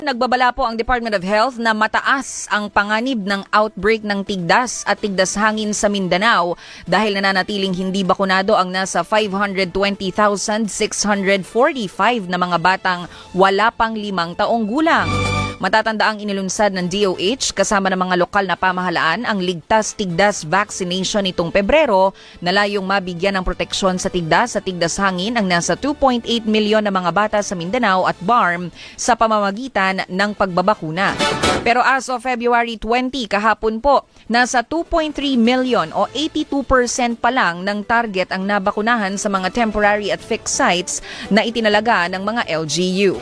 Nagbabala po ang Department of Health na mataas ang panganib ng outbreak ng tigdas at tigdas hangin sa Mindanao dahil nananatiling hindi bakunado ang nasa 520,645 na mga batang wala pang 5 taong gulang. Matatandaang inilunsad ng DOH kasama ng mga lokal na pamahalaan ang Ligtas Tigdas Vaccination nitong Pebrero na layong mabigyan ng proteksyon sa tigdas at tigdas hangin ang nasa 2.8 milyon na mga bata sa Mindanao at BARM sa pamamagitan ng pagbabakuna. Pero as of February 20 kahapon po, nasa 2.3 million o 82% pa lang ng target ang nabakunahan sa mga temporary at fixed sites na itinalaga ng mga LGU.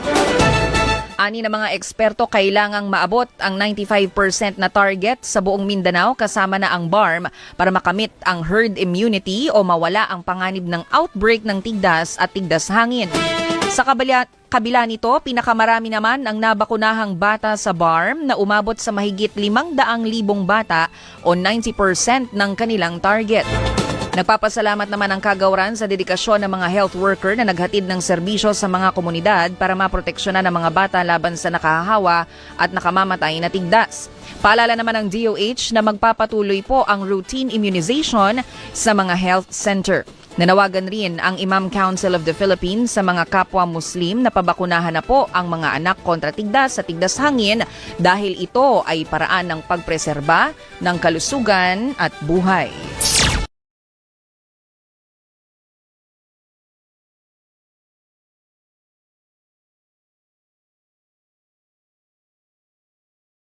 Ani ng mga eksperto, kailangang maabot ang 95% na target sa buong Mindanao kasama na ang BARM para makamit ang herd immunity o mawala ang panganib ng outbreak ng tigdas at tigdas hangin. Sa kabila nito, pinakamarami naman ang nabakunahang bata sa BARM na umabot sa mahigit 500,000 bata o 90% ng kanilang target. Nagpapasalamat naman ang kagawaran sa dedikasyon ng mga health worker na naghatid ng serbisyo sa mga komunidad para maproteksyonan ang mga bata laban sa nakahahawa at nakamamatay na tigdas. Paalala naman ng DOH na magpapatuloy po ang routine immunization sa mga health center. Nanawagan rin ang Imam Council of the Philippines sa mga kapwa Muslim na pabakunahan na po ang mga anak kontra tigdas sa tigdas hangin dahil ito ay paraan ng pagpreserba ng kalusugan at buhay.